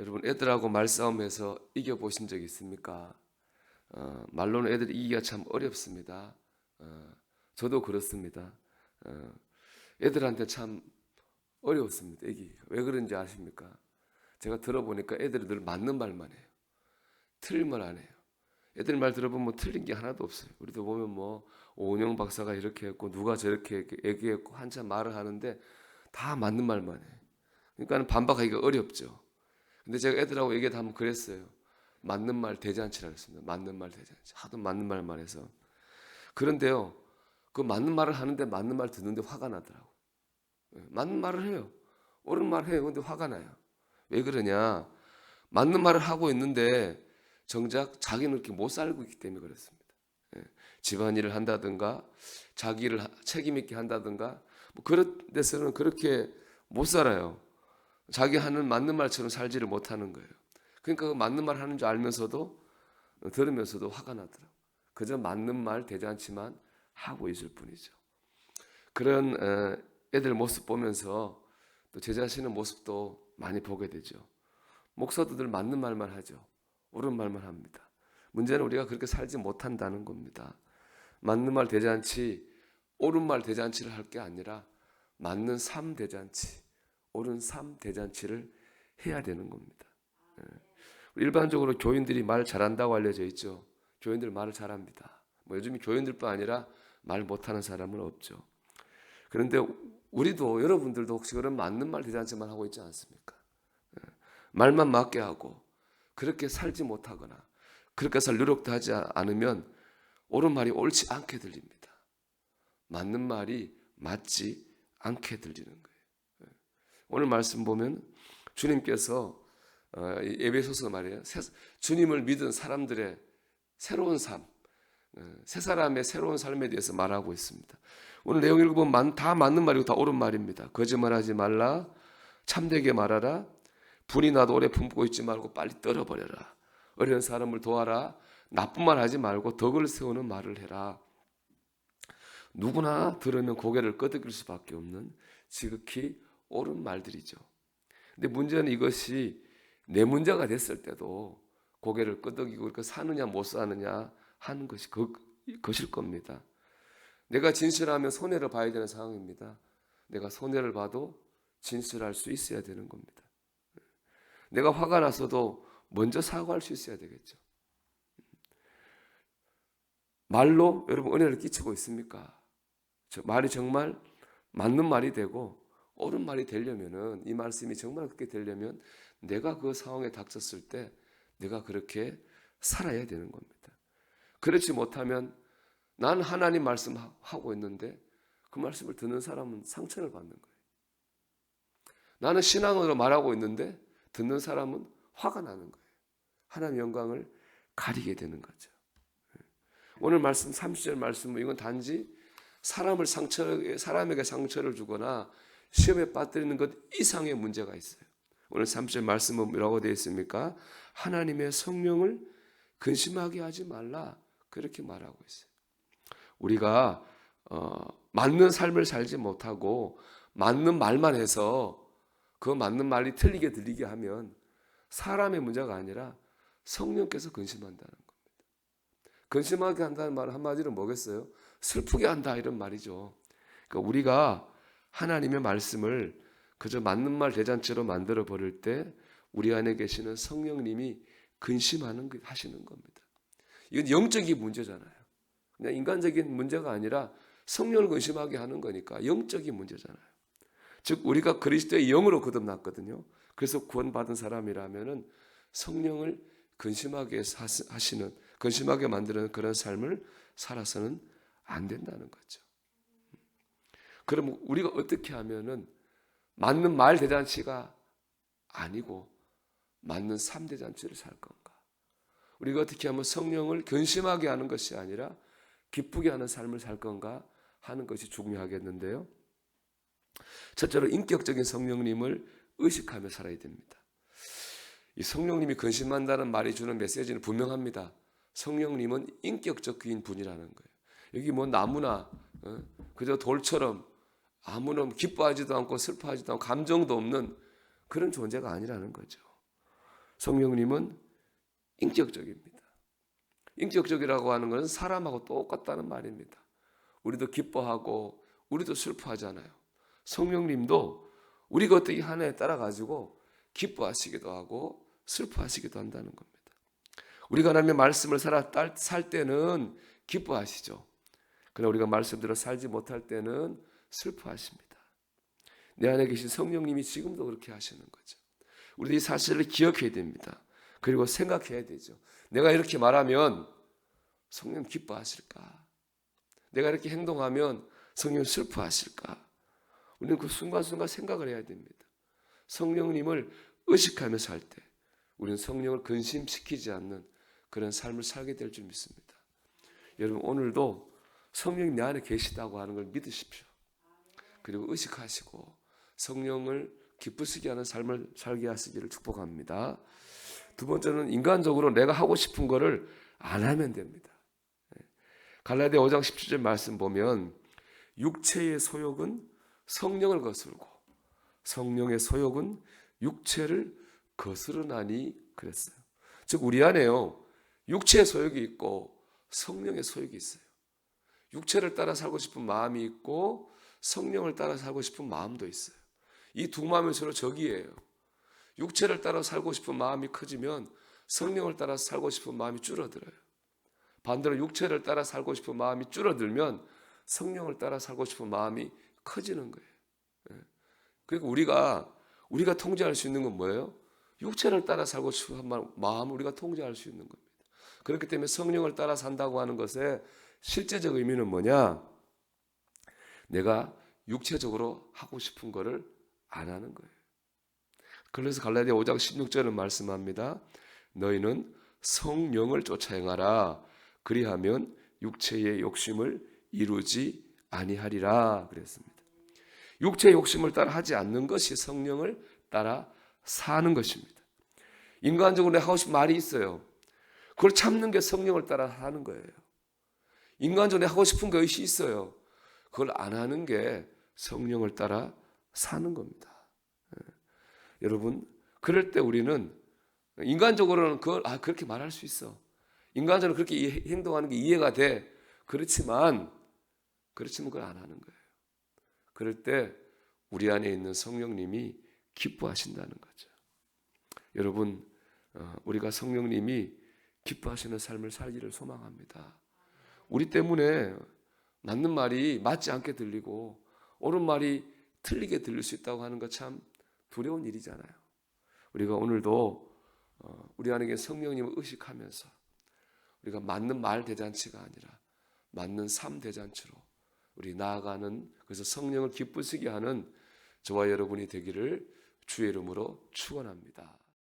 여러분 애들하고 말싸움해서 이겨보신 적 있습니까? 말로는 애들 이기기가 참 어렵습니다. 저도 그렇습니다. 애들한테 참 어려웠습니다. 이기기가. 왜 그런지 아십니까? 제가 들어보니까 애들이 늘 맞는 말만 해요. 틀린 말 안 해요. 애들 말 들어보면 뭐 틀린 게 하나도 없어요. 우리도 보면 뭐 오은영 박사가 이렇게 했고 누가 저렇게 얘기했고 한참 말을 하는데 다 맞는 말만 해요. 그러니까 반박하기가 어렵죠. 근데 제가 애들하고 얘기하다 한번 그랬어요. 맞는 말 대잔치라고 했습니다. 맞는 말 대잔치. 하도 맞는 말만 해서. 그런데요, 그 맞는 말을 하는데 맞는 말 듣는데 화가 나더라고. 맞는 말을 해요. 옳은 말 해요. 근데 화가 나요. 왜 그러냐? 맞는 말을 하고 있는데 정작 자기는 이렇게 못 살고 있기 때문에 그렇습니다. 집안일을 한다든가 자기를 책임 있게 한다든가 뭐 그런 데서는 그렇게 못 살아요. 자기 하는 맞는 말처럼 살지를 못하는 거예요. 그러니까 그 맞는 말 하는 줄 알면서도 들으면서도 화가 나더라고요. 그저 맞는 말 대잔치만 하고 있을 뿐이죠. 그런 애들 모습 보면서 또 제 자신의 모습도 많이 보게 되죠. 목사도 늘 맞는 말만 하죠. 옳은 말만 합니다. 문제는 우리가 그렇게 살지 못한다는 겁니다. 맞는 말 대잔치, 옳은 말 대잔치를 할 게 아니라 맞는 삶 대잔치, 옳은 삶 대잔치를 해야 되는 겁니다. 일반적으로 교인들이 말 잘한다고 알려져 있죠. 교인들 말을 잘합니다. 뭐 요즘 교인들뿐 아니라 말 못하는 사람은 없죠. 그런데 우리도 여러분들도 혹시 그런 맞는 말 대잔치만 하고 있지 않습니까? 말만 맞게 하고 그렇게 살지 못하거나 그렇게 살 노력도 하지 않으면 옳은 말이 옳지 않게 들립니다. 맞는 말이 맞지 않게 들리는 거예요. 오늘 말씀 보면 주님께서 에베소서 말이에요. 주님을 믿은 사람들의 새로운 삶, 새 사람의 새로운 삶에 대해서 말하고 있습니다. 오늘 내용 읽어보면 다 맞는 말이고 다 옳은 말입니다. 거짓말하지 말라, 참되게 말하라, 분이 나도 오래 품고 있지 말고 빨리 떨어버려라, 어려운 사람을 도와라, 나쁜 말 하지 말고 덕을 세우는 말을 해라. 누구나 들으면 고개를 끄덕일 수밖에 없는 지극히 옳은 말들이죠. 근데 문제는 이것이 내 문제가 됐을 때도 고개를 끄덕이고 그렇게 사느냐 못 사느냐 하는 것이 그것일 겁니다. 내가 진실하면 손해를 봐야 되는 상황입니다. 내가 손해를 봐도 진실할 수 있어야 되는 겁니다. 내가 화가 났어도 먼저 사과할 수 있어야 되겠죠. 말로 여러분 은혜를 끼치고 있습니까? 말이 정말 맞는 말이 되고 옳은 말이 되려면은 이 말씀이 정말 그렇게 되려면 내가 그 상황에 닥쳤을 때 내가 그렇게 살아야 되는 겁니다. 그렇지 못하면 난 하나님 말씀하고 있는데 그 말씀을 듣는 사람은 상처를 받는 거예요. 나는 신앙으로 말하고 있는데 듣는 사람은 화가 나는 거예요. 하나님의 영광을 가리게 되는 거죠. 오늘 말씀 30절 말씀은 이건 단지 사람에게 상처를 주거나 시험에 빠뜨리는 것 이상의 문제가 있어요. 오늘 30절 말씀은 뭐라고 되어 있습니까? 하나님의 성령을 근심하게 하지 말라 그렇게 말하고 있어요. 우리가 맞는 삶을 살지 못하고 맞는 말만 해서 그 맞는 말이 틀리게 들리게 하면 사람의 문제가 아니라 성령께서 근심한다는 겁니다. 근심하게 한다는 말은 한마디로 뭐겠어요? 슬프게 한다 이런 말이죠. 그러니까 우리가 하나님의 말씀을 그저 맞는 말 대잔치로 만들어 버릴 때 우리 안에 계시는 성령님이 하시는 겁니다. 이건 영적인 문제잖아요. 그냥 인간적인 문제가 아니라 성령을 근심하게 하는 거니까 영적인 문제잖아요. 즉 우리가 그리스도의 영으로 거듭났거든요. 그래서 구원받은 사람이라면은 성령을 근심하게 만드는 그런 삶을 살아서는 안 된다는 거죠. 그럼 우리가 어떻게 하면은 맞는 말 대잔치가 아니고 맞는 삶 대잔치를 살 건가? 우리가 어떻게 하면 성령을 근심하게 하는 것이 아니라 기쁘게 하는 삶을 살 건가 하는 것이 중요하겠는데요. 첫째로 인격적인 성령님을 의식하며 살아야 됩니다. 이 성령님이 근심한다는 말이 주는 메시지는 분명합니다. 성령님은 인격적인 분이라는 거예요. 여기 뭐 나무나 그저 돌처럼 아무런 기뻐하지도 않고 슬퍼하지도 않고 감정도 없는 그런 존재가 아니라는 거죠. 성령님은 인격적입니다. 인격적이라고 하는 것은 사람하고 똑같다는 말입니다. 우리도 기뻐하고 우리도 슬퍼하잖아요. 성령님도 우리가 어떻게 하느냐에 따라 가지고 기뻐하시기도 하고 슬퍼하시기도 한다는 겁니다. 우리가 하나님의 말씀을 살 때는 기뻐하시죠. 그러나 우리가 말씀대로 살지 못할 때는 슬퍼하십니다. 내 안에 계신 성령님이 지금도 그렇게 하시는 거죠. 우리도 이 사실을 기억해야 됩니다. 그리고 생각해야 되죠. 내가 이렇게 말하면 성령 기뻐하실까? 내가 이렇게 행동하면 성령 슬퍼하실까? 우리는 그 순간순간 생각을 해야 됩니다. 성령님을 의식하며 살 때 우리는 성령을 근심시키지 않는 그런 삶을 살게 될 줄 믿습니다. 여러분 오늘도 성령이 내 안에 계시다고 하는 걸 믿으십시오. 그리고 의식하시고 성령을 기쁘시게 하는 삶을 살게 하시기를 축복합니다. 두 번째는 인간적으로 내가 하고 싶은 거를 안 하면 됩니다. 갈라디아 5장 17절 말씀 보면 육체의 소욕은 성령을 거스르고 성령의 소욕은 육체를 거스르나니 그랬어요. 즉 우리 안에요 육체의 소욕이 있고 성령의 소욕이 있어요. 육체를 따라 살고 싶은 마음이 있고 성령을 따라 살고 싶은 마음도 있어요. 이 두 마음이 서로 적이에요. 육체를 따라 살고 싶은 마음이 커지면 성령을 따라 살고 싶은 마음이 줄어들어요. 반대로 육체를 따라 살고 싶은 마음이 줄어들면 성령을 따라 살고 싶은 마음이 커지는 거예요. 그러니까 우리가 통제할 수 있는 건 뭐예요? 육체를 따라 살고 싶은 마음을 우리가 통제할 수 있는 겁니다. 그렇기 때문에 성령을 따라 산다고 하는 것의 실제적 의미는 뭐냐? 내가 육체적으로 하고 싶은 거를 안 하는 거예요. 그래서 갈라디아 5장 16절은 말씀합니다. 너희는 성령을 쫓아 행하라. 그리하면 육체의 욕심을 이루지 아니하리라 그랬습니다. 육체의 욕심을 따라 하지 않는 것이 성령을 따라 사는 것입니다. 인간적으로 하고 싶은 말이 있어요. 그걸 참는 게 성령을 따라 하는 거예요. 인간적으로 하고 싶은 것이 있어요. 그걸 안 하는 게 성령을 따라 사는 겁니다. 여러분, 그럴 때 우리는 인간적으로는 그렇게 말할 수 있어. 인간적으로 그렇게 행동하는 게 이해가 돼. 그렇지만 그걸 안 하는 거예요. 그럴 때 우리 안에 있는 성령님이 기뻐하신다는 거죠. 여러분, 우리가 성령님이 기뻐하시는 삶을 살기를 소망합니다. 우리 때문에 맞는 말이 맞지 않게 들리고 옳은 말이 틀리게 들릴 수 있다고 하는 것 참 두려운 일이잖아요. 우리가 오늘도 우리 안에 성령님을 의식하면서 우리가 맞는 말 대잔치가 아니라 맞는 삶 대잔치로 우리 나아가는, 그래서 성령을 기쁘시게 하는 저와 여러분이 되기를 주의 이름으로 축원합니다.